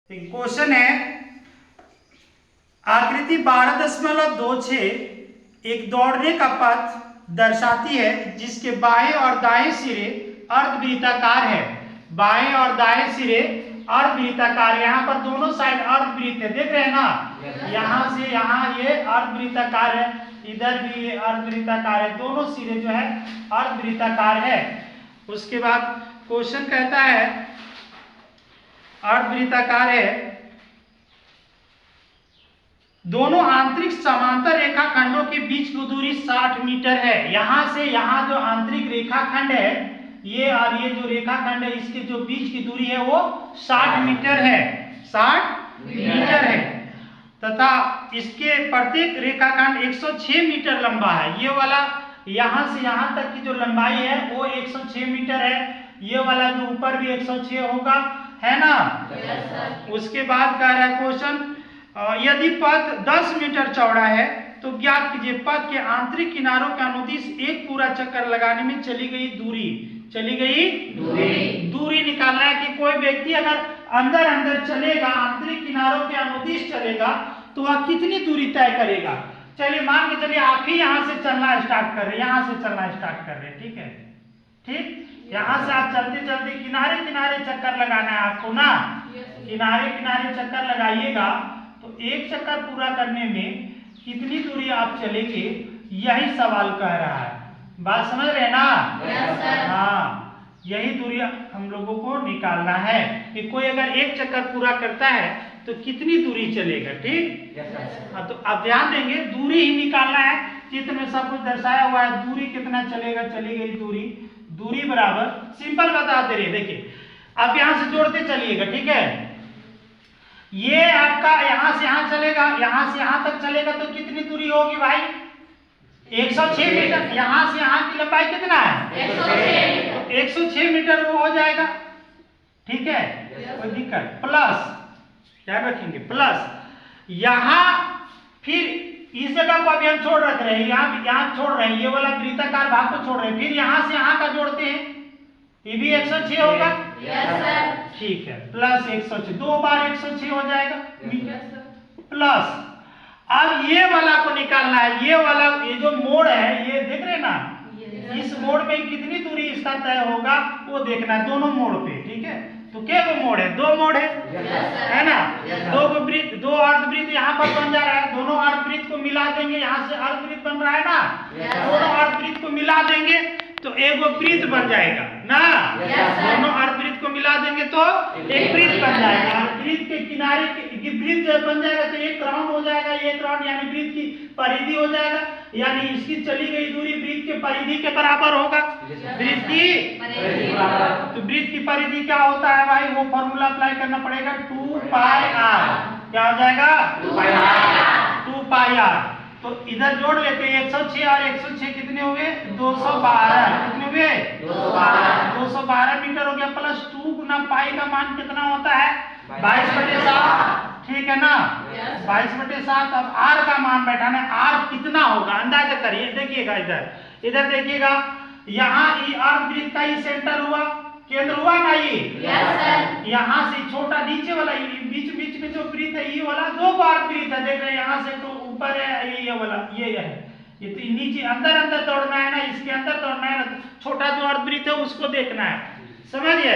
Question है आकृति 12.26 एक दौड़ने का पथ दर्शाती है जिसके बाएं और दाएं सिरे अर्धवृत्ताकार है। बाएं और दाएं सिरे अर्धवृत्ताकार, यहाँ पर दोनों साइड अर्धवृत्त है, देख रहे हैं ना। यहाँ से यहाँ ये अर्धवृत्ताकार है, इधर भी ये अर्धवृत्ताकार है, दोनों सिरे जो है अर्धवृत्ताकार है। उसके बाद क्वेश्चन कहता है अर्धवृत्ताकार है, दोनों आंतरिक समांतर रेखाखंडों के बीच की दूरी 60 मीटर है। यहां से यहां जो आंतरिक रेखाखंड है ये और ये जो रेखाखंड है इसके जो बीच की दूरी है वो 60 मीटर है, 60 मीटर है तथा इसके प्रत्येक रेखाखंड 106 मीटर लंबा है। ये वाला यहां से यहां तक की जो लंबाई है वो 106 मीटर है, ये वाला जो ऊपर भी 106 होगा, है ना। उसके बाद कह रहा है क्वेश्चन यदि पथ 10 मीटर चौड़ा है तो ज्ञात कीजिए पथ के आंतरिक किनारों के अनुदिश एक पूरा चक्कर लगाने में चली गई दूरी निकालना है कि कोई व्यक्ति अगर अंदर चलेगा, आंतरिक किनारों के अनुदिश चलेगा तो वह कितनी दूरी तय करेगा। चलिए मान के चलिए आप ही यहाँ से चलना स्टार्ट कर रहे हैं, यहाँ से चलना स्टार्ट कर रहे हैं, ठीक है, ठीक। यहाँ से आप चलते चलते किनारे किनारे चक्कर लगाना है आपको ना, किनारे किनारे चक्कर लगाइएगा तो एक चक्कर पूरा करने में कितनी दूरी आप चलेंगे, यही सवाल कह रहा है। बात समझ रहे हैं ना। हाँ, यही दूरी हम लोगों को निकालना है कि कोई अगर एक चक्कर पूरा करता है तो कितनी दूरी चलेगा, ठीक। हाँ, तो आप ध्यान देंगे दूरी ही निकालना है, चित्र में सब कुछ दर्शाया हुआ है, दूरी कितना चलेगा, चली गई दूरी बराबर सिंपल बता दे रहे, देखिए आप यहाँ से जोड़ते चलिएगा, ठीक है। ये आपका यहां से यहां चलेगा, यहां से यहां तक चलेगा तो कितनी दूरी होगी भाई, 106 मीटर। यहां से यहां की लंबाई कितना है, 106 मीटर वो हो जाएगा, ठीक है, कोई दिक्कत। प्लस क्या रखेंगे, प्लस यहां फिर इस जगह को अभी हम छोड़ रख रहे हैं, यहाँ छोड़ रहे हैं, ये वाला वृत्ताकार भाग को छोड़ रहे हैं, फिर यहां से यहां का जोड़ते हैं, ये भी 106 होगा, ठीक है, प्लस 106, 2 बार 106 हो जाएगा, प्लस अब ये वाला को निकालना है, ये वाला ये जो मोड़ है ये देख रहे हैं ना, इस मोड़ में कितनी दूरी इसका तय होगा वो देखना है, दोनों मोड़ पे, ठीक है। तो क्या वो मोड़ है, 2 मोड़ है ना, दो अर्धवृत्त यहाँ पर बन जा रहा है, दोनों अर्धवृत्त को मिला देंगे, यहाँ से अर्धवृत्त बन रहा है ना, दोनों अर्धवृत्त को मिला देंगे तो एक वृत्त बन जाएगा ना, दोनों अर्धवृत्त को मिला देंगे तो एक वृत्त बन जाएगा। वृत्त के किनारे वृत्त बन जाएगा तो एक राउंड हो जाएगा, एक राउंड यानी वृत्त की परिधि हो जाएगा, यानी इसकी चली गई दूरी वृत्त के परिधि के बराबर होगा। वृत्त की तो वृत्त की परिधि क्या होता है भाई, वो फॉर्मूला अप्लाई करना पड़ेगा, 2 पाई r, क्या हो जाएगा 2 पाई r। तो इधर जोड़ लेते हैं 106 और 106 कितने हुए, 212, कितने हुए 212 मीटर हो गया, प्लस 2 गुना पाई का मान कितना होता है 22/7, ठीक है ना, 22/7। अब r का मान बैठाना है, r कितना होगा अंदाजा करिए, देखिएगा इधर देखिएगा, यहाँ अर्धवृत्त का ही सेंटर हुआ, केंद्र हुआ ना, ये यहाँ से छोटा नीचे वाला बीच में जो वृत्त है ये वाला 2 बार वृत्त है, देख रहे हैं, यहाँ से तो ऊपर है ये वाला, ये है, ये तो नीचे अंदर दौड़ना है ना, इसके अंदर दौड़ना है ना, छोटा जो अर्धवृत्त है उसको देखना है, समझिए।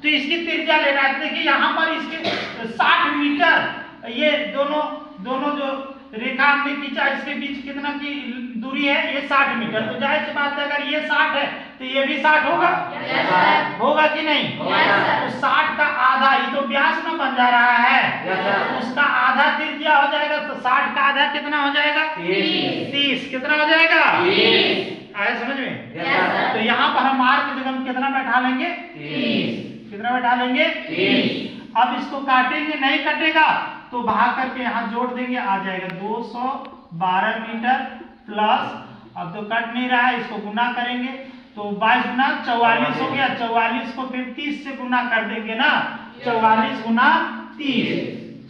तो इसकी त्रिज्या लेना है, देखिए यहाँ पर इसके 60 मीटर, ये दोनों जो रेखा हमने खींचा इसके बीच कितना की दूरी है, ये 60 मीटर। तो जाहिर सी बात है अगर ये 60 है तो ये भी 60 होगा, होगा कि नहीं। तो 60 का आधा, ये तो व्यास में बन जा रहा है, उसका आधा त्रिज्या हो जाएगा, तो 60 का आधा कितना हो जाएगा 30, कितना हो जाएगा 30, आया समझ में। तो यहाँ पर हम r की जगह कितना बैठा लेंगे 30, कितना बैठा लेंगे 30। अब इसको काटेंगे, नहीं कटेगा तो भाग करके यहाँ जोड़ देंगे, आ जाएगा 212 मीटर प्लस, अब तो कट नहीं रहा है, इसको गुना करेंगे तो 22 गुना 44 हो गया, 44 को फिर 30 से गुना कर देंगे ना, 44 गुना 30,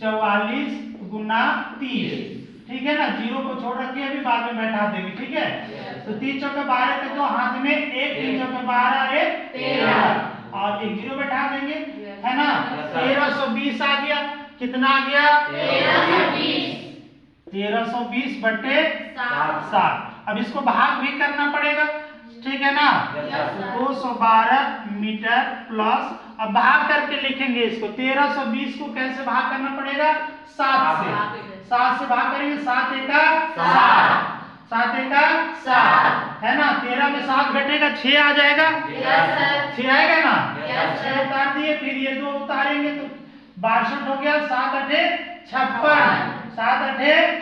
44 गुना 30, ठीक है ना, 0 को छोड़ रखिए, अभी बाद में बैठा देंगे, ठीक है। तो 3 चौके 12 के तो हाथ में 1, 3 चौके 12 13 और एक 0 बैठा देंगे, है ना। 1320 आ गया, कितना आ गया 1320 बटे 7। अब इसको भाग भी करना पड़ेगा, ठीक है ना। 212 मीटर प्लस, अब भाग करके लिखेंगे इसको। 1320 को कैसे भाग करना पड़ेगा 7 से, 7 से भाग करेंगे, 7 एका 7, 7 एका 7 है ना। 13 में 7 घटेगा 6 आ जाएगा, 6 आएगा ना। 6 उतार दिए, फिर ये 2 उतारेंगे तो 62 हो गया। 7 अठे 56, 7 अठे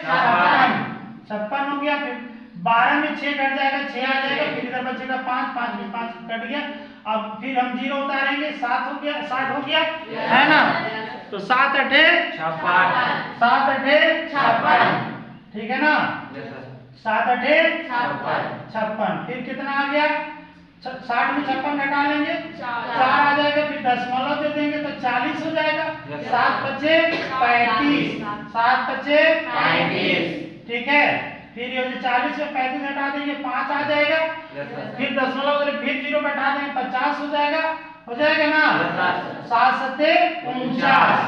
56 हो गया। फिर 12 में 6 घट जाएगा, 6 आ जाएगा, फिर इधर बचेगा 5, 5 में 5 कट गया। अब फिर हम 0 उतारेंगे, 7 हो गया, 60 हो गया है ना। तो 7 अठे 56, 7 अठे 56, ठीक है ना। 7 अठे 56, फिर कितना आ गया 60 में 56 घटा लेंगे, 4 आ जाएगा, फिर दशमलव दे देंगे तो 40 हो जाएगा। 7 पचे 35, 7 पचे 35, ठीक है। फिर ये 40 में 35 घटा देंगे, 5 आ जाएगा, फिर दशमलव फिर 0 बैठा देंगे, 50 हो जाएगा ना। 7 सत्ते 49,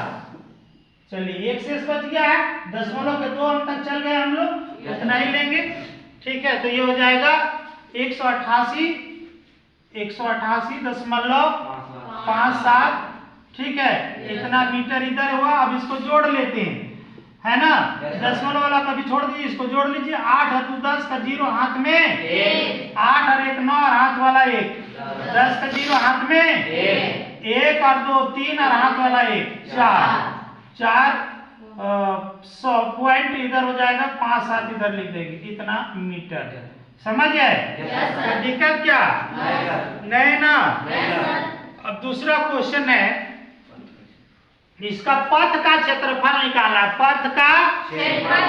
चलिए एक शेष बच गया है, दशमलव के 2 अंक तक चल गए हम लोग, इतना ही लेंगे, ठीक है। तो ये हो जाएगा 188.57, ठीक है। इतना मीटर इधर हुआ। अब इसको जोड़ लेते हैं, है ना। दशमलव वाला कभी छोड़ दीजिए, इसको जोड़ लीजिए। 8 और 2 10 का 0 हाथ में 8 और 1 9 और हाथ वाला 1, 10 का 0 हाथ में 1 और 2 3 और हाथ वाला 1 4 100 पॉइंट इधर हो जाएगा, 5 7 इधर लिख देंगे, इतना मीटर। समझ गए। तो दिक्कत क्या नहीं ना। अब दूसरा क्वेश्चन है, इसका पथ का क्षेत्रफल निकालना। पथ का क्षेत्रफल,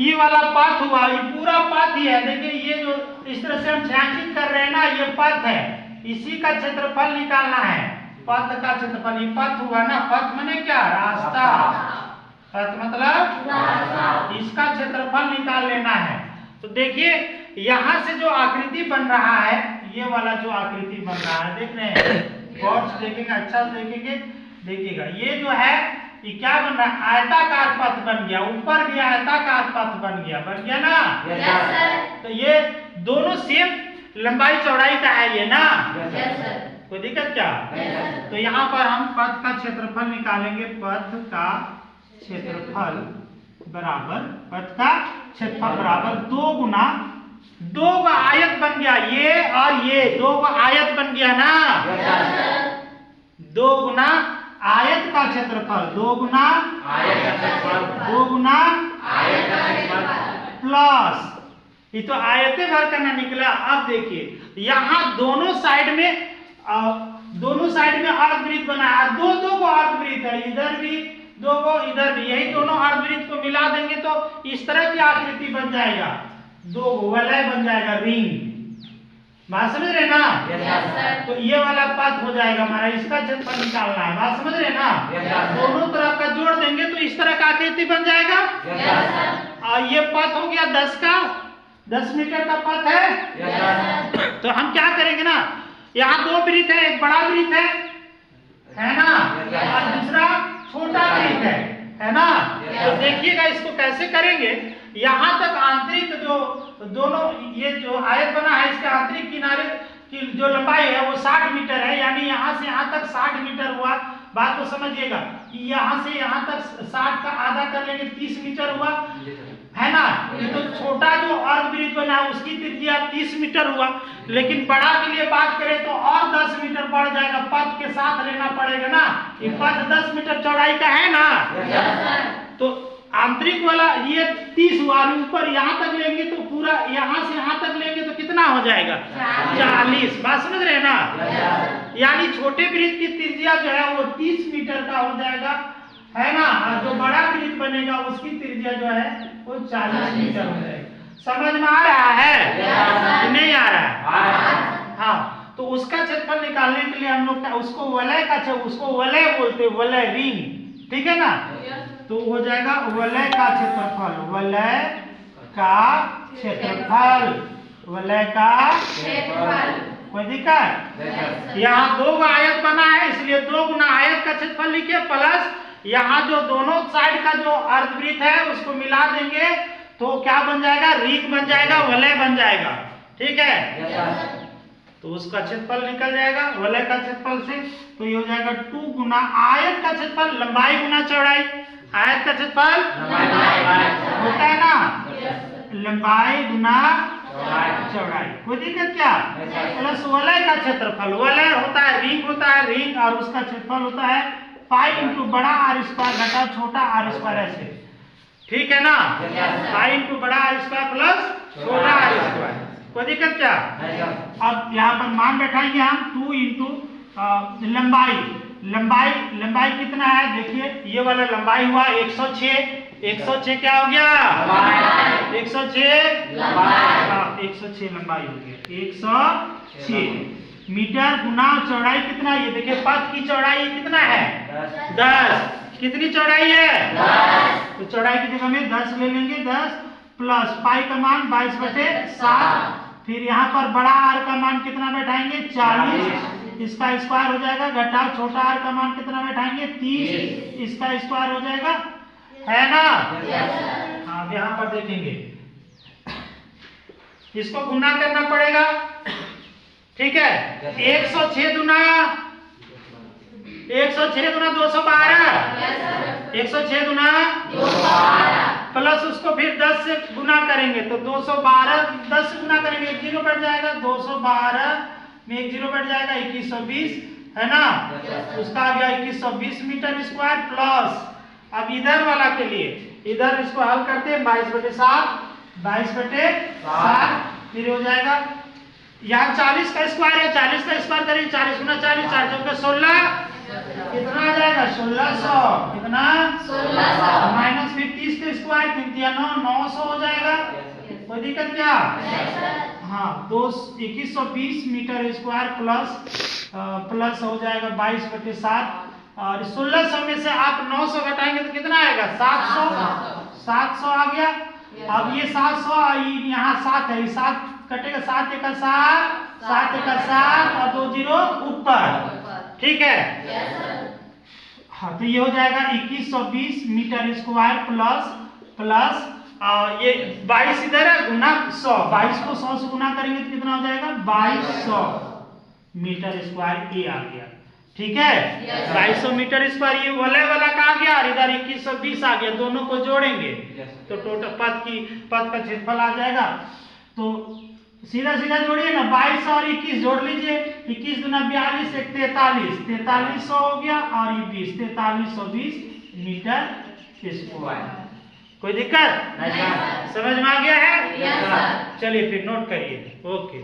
ये वाला पथ हुआ, ये पूरा पथ ही है। देखिए ये जो इस तरह से हम छायांकित कर रहे हैं ना, ये पथ है, इसी का क्षेत्रफल निकालना है। पथ का क्षेत्रफल, ये पथ हुआ ना। पथ माने क्या, रास्ता। पथ मतलब रास्ता, इसका क्षेत्रफल निकाल लेना है। तो देखिए यहाँ से जो आकृति बन रहा है, ये वाला जो आकृति बन रहा है, देख रहे हैं, गौर से देखेंगे, अच्छा से देखेंगे, देखिएगा ये जो है ये क्या बन रहा है, आयताकार पथ बन गया। ऊपर भी आयताकार पथ बन गया ना। तो ये दोनों सेम लंबाई चौड़ाई का है ये ना। कोई दिक्कत क्या। तो यहाँ पर हम पथ का क्षेत्रफल निकालेंगे। पथ का क्षेत्रफल बराबर 2 गुना 2 का आयत बन गया, ये और ये 2 का आयत बन गया ना। 2 गुना आयत का क्षेत्रफल, 2 गुना प्लस, ये तो आयते भर करना निकला। अब देखिए यहाँ दोनों साइड में अर्धवृत्त बना है, 2 को अर्धवृत्त है, इधर भी 2 को इधर भी, यही दोनों अर्धवृत्त को मिला देंगे तो इस तरह की आकृति बन जाएगा, 2 वलय बन जाएगा, रिंग। बात समझ रहे ना। तो ये वाला पथ हो जाएगा हमारा, इसका क्षेत्रफल निकालना है। बात समझ रहे ना। दोनों तरफ का जोड़ देंगे तो इस तरह का आकृति बन जाएगा। और ये पथ हो गया 10 मीटर का पथ है। तो हम क्या करेंगे ना, यहाँ 2 वृत्त है, एक बड़ा वृत्त है ना, और दूसरा छोटा वृत्त है ना। तो देखिएगा इसको कैसे करेंगे। यहाँ तक आंतरिक जो दोनों ये जो आयत बना है, इसके आंतरिक किनारे की जो लंबाई है वो 60 मीटर है, यानी यहाँ से यहाँ तक 60 मीटर हुआ। बात को समझिएगा, यहाँ से यहाँ तक 60 का आधा कर लेंगे, 30 मीटर हुआ, है ना। ये तो छोटा जो अर्धवृत्त बना है उसकी त्रिज्या 30 मीटर हुआ, लेकिन बड़ा के लिए बात करें तो और 10 मीटर बढ़ जाएगा, पथ के साथ लेना पड़ेगा ना। ये पथ 10 मीटर चौड़ाई का है ना। तो आंतरिक वाला ये 30 हुआ, ऊपर यहाँ तक लेंगे तो पूरा यहाँ से यहाँ तक लेंगे तो कितना हो जाएगा 40। बात समझ रहे हैं ना। यानी छोटे वृत्त की त्रिज्या जो है वो 30 मीटर का हो जाएगा, है ना। और जो बड़ा वृत्त बनेगा उसकी त्रिज्या जो है वो 40 मीटर हो जाएगा। समझ में आ रहा है नहीं आ रहा है। हाँ, तो उसका क्षेत्रफल निकालने के लिए हम लोग उसको वलय का, उसको वलय बोलते, वलय रिंग, ठीक है ना। तो हो जाएगा वलय का क्षेत्रफल, वलय का क्षेत्रफल कोई दिक्कत? यहाँ 2 का आयत बना है इसलिए 2 गुना आयत का क्षेत्रफल लिखे प्लस यहाँ जो दोनों साइड का जो अर्धवृत्त है उसको मिला देंगे तो क्या बन जाएगा? रिंग बन जाएगा, वलय बन जाएगा। ठीक है, तो उसका क्षेत्रफल निकल जाएगा वलय का क्षेत्रफल से। तो ये हो जाएगा 2 गुना आयत का क्षेत्रफल लंबाई गुना चौड़ाई। आयत का क्षेत्रफल होता है ना, लंबाई गुना चौड़ाई। कोई दिक्कत क्या? प्लस वलय का क्षेत्रफल, वलय होता है रिंग, होता है रिंग और उसका क्षेत्रफल होता है पाई इंटू बड़ा आर स्क्वायर घटा छोटा आर स्क्वायर ऐसे। ठीक है ना, पाई इंटू बड़ा आर स्क्वायर प्लस छोटा आर स्क्वायर। कोई दिक्कत क्या? अब यहाँ पर मान बैठाएंगे हम 2 इंटू लंबाई। लंबाई कितना है? देखिए ये वाला लंबाई हुआ 106। 106 क्या हो गया? 106 हाँ 106 लंबाई हो गया। 106 मीटर गुना चौड़ाई कितना? ये देखिए पथ की चौड़ाई कितना है? 10। कितनी चौड़ाई है? 10। तो चौड़ाई की जगह में 10 ले लेंगे। 10 प्लस पाई का मान 22/7। फिर यहाँ पर बड़ा आर का मान कितना बैठाएंगे? 40। इसका स्क्वायर हो जाएगा घटा छोटा आर का मान कितना बैठाएंगे? 30। इसका स्क्वायर हो जाएगा, है ना? हाँ अब यहाँ पर देखेंगे इसको गुना करना पड़ेगा। ठीक है, 106 गुना 212। 106 गुना 212 प्लस उसको फिर 10 से गुना करेंगे तो 212। 10 से गुना करेंगे 1 जीरो बढ़ जाएगा। 212 में 1 जीरो बढ़ जाएगा 2120, है ना? उसका आ गया 2120 मीटर स्क्वायर प्लस अब इधर वाला के लिए इधर इसको हल करते हैं 22/7। 22/7 फिर हो जाएगा यहाँ 40 का स्क्वायर है। 40 का स्क्वायर करेंगे 40 गुना 40 4 चौके 16 कितना आ जाएगा? 1600। कितना? 1600 माइनस फिर 30 का स्क्वायर 3 3 9 900 हो जाएगा। कोई दिक्कत क्या? हाँ 2120 मीटर स्क्वायर प्लस हो जाएगा 22/7 और 1600 में से आप 900 घटाएंगे तो कितना आएगा? 700 आ गया। अब ये 700 यहाँ 7 है, 7 कटेगा 7 1 7 7 1 7 और 2 जीरो ऊपर। ठीक है, हाँ तो ये हो जाएगा 2120 मीटर स्क्वायर प्लस ये 22 इधर है गुना 100। 22 को 100 से गुना करेंगे तो कितना हो जाएगा? 2200 मीटर स्क्वायर ये आ गया। ठीक है, 2200 मीटर स्क्वायर ये वलय वाला कहाँ गया और इधर 2120 आ गया। दोनों को जोड़ेंगे तो टोटल पथ का क्षेत्रफल आ जाएगा। तो सीधा सीधा जोड़िए ना, 22 और 21 जोड़ लीजिए। 21 दूना 42 एक 43 4300 हो गया और ये 20 4320 मीटर स्क्वायर। कोई दिक्कत? समझ में आ गया है? चलिए फिर नोट करिए। ओके।